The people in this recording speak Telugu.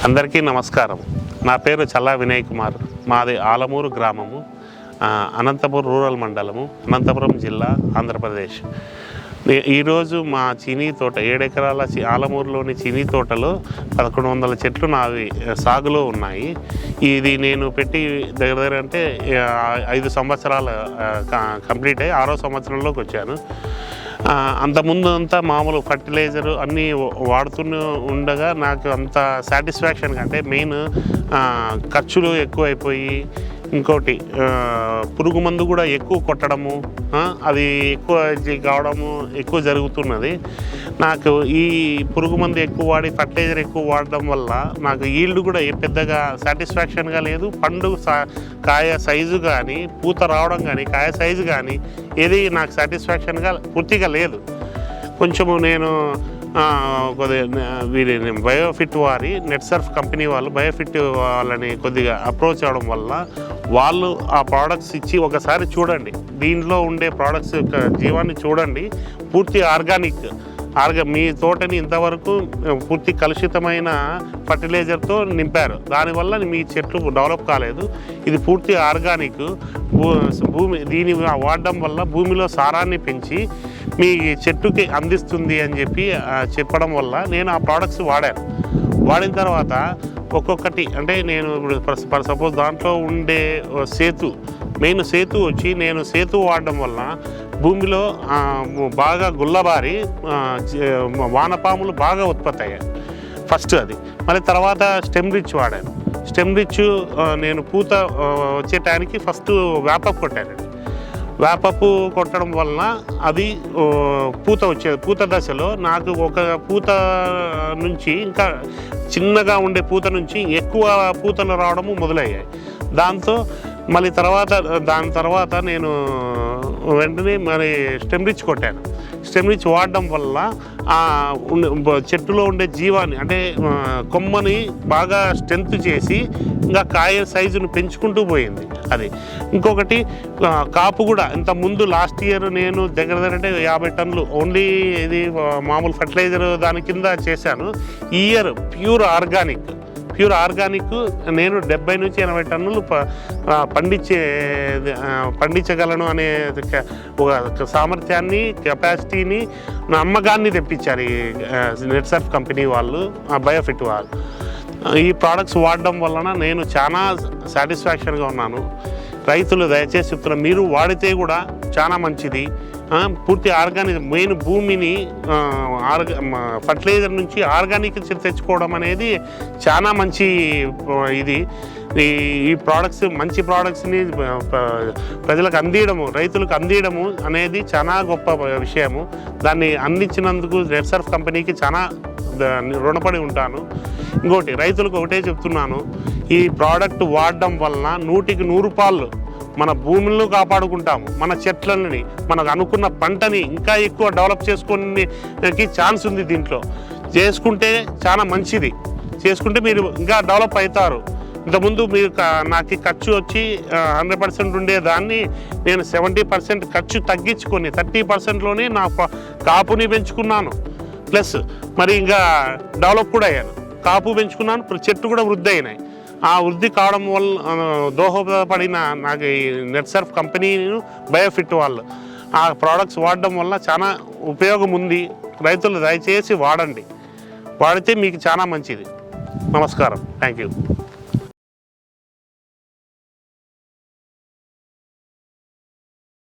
అందరికీ నమస్కారం. నా పేరు చల్లా వినయ్ కుమార్. మాది ఆలమూరు గ్రామము, అనంతపురం రూరల్ మండలము, అనంతపురం జిల్లా, ఆంధ్రప్రదేశ్. ఈరోజు మా చీనీ తోట 7 ఎకరాల ఆలమూరులోని చీనీ తోటలో 1100 చెట్లు నావి సాగులో ఉన్నాయి. ఇది నేను పెట్టి దగ్గర అంటే 5 సంవత్సరాలు కంప్లీట్ అయ్యి 6వ సంవత్సరంలోకి వచ్చాను. అంతకుముందు అంతా మామూలు ఫర్టిలైజరు అన్నీ వాడుతూనే ఉండగా నాకు అంత సాటిస్ఫాక్షన్ అంటే మెయిన్ ఖర్చులు ఎక్కువైపోయి, ఇంకోటి పురుగు మందు కూడా ఎక్కువ కొట్టడము, అది ఎక్కువ కావడము ఎక్కువ జరుగుతున్నది. నాకు ఈ పురుగు మందు ఎక్కువ వాడి ఫర్టిలైజర్ ఎక్కువ వాడడం వల్ల నాకు ఈల్డ్ కూడా పెద్దగా సాటిస్ఫాక్షన్గా లేదు. పండు కాయ సైజు కానీ, పూత రావడం కానీ, కాయ సైజు కానీ ఏది నాకు సాటిస్ఫాక్షన్గా పూర్తిగా లేదు. కొంచెము నేను వీరి బయోఫిట్ వారి నెట్సర్ఫ్ కంపెనీ వాళ్ళు బయోఫిట్ వాళ్ళని కొద్దిగా అప్రోచ్ అవ్వడం వల్ల వాళ్ళు ఆ ప్రోడక్ట్స్ ఇచ్చి ఒకసారి చూడండి, దీంట్లో ఉండే ప్రోడక్ట్స్ యొక్క జీవాన్ని చూడండి, పూర్తి ఆర్గానిక్ మీ తోటని ఇంతవరకు పూర్తి కలుషితమైన ఫర్టిలైజర్తో నింపారు. దానివల్ల మీ చెట్లు డెవలప్ కాలేదు. ఇది పూర్తి ఆర్గానిక్ దీని వాడడం వల్ల భూమిలో సారాన్ని పెంచి మీ చెట్టుకి అందిస్తుంది అని చెప్పడం వల్ల నేను ఆ ప్రోడక్ట్స్ వాడిన తర్వాత ఒక్కొక్కటి అంటే నేను ఇప్పుడు సపోజ్ దాంట్లో ఉండే మెయిన్ సేతు వచ్చి నేను సేతు వాడడం వల్ల భూమిలో బాగా గుల్లబారి వానపాములు బాగా ఉత్పత్తి అయ్యాయి. ఫస్ట్ అది. మళ్ళీ తర్వాత స్టెమ్ రిచ్ వాడాను. స్టెమ్ రిచ్ నేను పూత వచ్చే టైంకి ఫస్ట్ వేపపు కొట్టానండి. వేపపు కొట్టడం వలన అది పూత దశలో నాకు ఒక పూత నుంచి ఇంకా చిన్నగా ఉండే పూత నుంచి ఎక్కువ పూతలు రావడము మొదలయ్యాయి. దాని తర్వాత నేను వెంటనే మరి స్టెమ్ రిచ్ కొట్టాను. స్టెమ్ రిచ్ వాడడం వల్ల చెట్టులో ఉండే జీవాన్ని అంటే కొమ్మని బాగా స్ట్రెంత్ చేసి ఇంకా కాయ సైజును పెంచుకుంటూ పోయింది అది. ఇంకొకటి కాపు కూడా ఇంతకుముందు లాస్ట్ ఇయర్ నేను దగ్గర అంటే 50 టన్నులు ఓన్లీ ఇది మామూలు ఫర్టిలైజర్ దాని కింద చేశాను. ఈ ఇయర్ ప్యూర్ ఆర్గానిక్ నేను 70 నుంచి 80 టన్నులు పండించగలను అనే ఒక సామర్థ్యాన్ని, కెపాసిటీని, నమ్మకాన్ని తెప్పించారు ఈ నెట్సర్ఫ్ కంపెనీ వాళ్ళు, బయోఫిట్ వాళ్ళు. ఈ ప్రోడక్ట్స్ వాడడం వలన నేను చాలా సాటిస్ఫాక్షన్గా ఉన్నాను. రైతులు దయచేసి చెప్తున్నా, మీరు వాడితే కూడా చాలా మంచిది. పూర్తి ఆర్గానిక్ మెయిన్ భూమిని ఫర్టిలైజర్ నుంచి ఆర్గానిక్ తెచ్చుకోవడం అనేది చాలా మంచి ఇది. ఈ ప్రోడక్ట్స్ మంచి ప్రోడక్ట్స్ని ప్రజలకు అందియడము, రైతులకు అందియడము అనేది చాలా గొప్ప విషయము. దాన్ని అందించినందుకు నెట్సర్ఫ్ కంపెనీకి చాలా రుణపడి ఉంటాను. ఇంకోటి రైతులకు ఒకటే చెప్తున్నాను, ఈ ప్రోడక్ట్ వాడడం వలన 100కి 100 రూపాయలు మన భూములను కాపాడుకుంటాము. మన చెట్లని, మనకు అనుకున్న పంటని ఇంకా ఎక్కువ డెవలప్ చేసుకోనికి ఛాన్స్ ఉంది. దీంట్లో చేసుకుంటే చాలా మంచిది. చేసుకుంటే మీరు ఇంకా డెవలప్ అవుతారు. ఇంతకుముందు నాకు ఖర్చు వచ్చి 100% ఉండేదాన్ని నేను 70% ఖర్చు తగ్గించుకొని 30%లోనే నా కాపుని పెంచుకున్నాను. ప్లస్ మరి ఇంకా డెవలప్ కూడా అయ్యాను. కాపు పెంచుకున్నాను, చెట్టు కూడా వృద్ధి అయినాయి. ఆ వృద్ధి కావడం వల్ల దోహదపడిన నాకు ఈ నెట్సర్ఫ్ కంపెనీను బయోఫిట్ వాళ్ళు ఆ ప్రోడక్ట్స్ వాడడం వల్ల చాలా ఉపయోగం ఉంది. రైతులు దయచేసి వాడండి. వాడితే మీకు చాలా మంచిది. నమస్కారం. Thank you.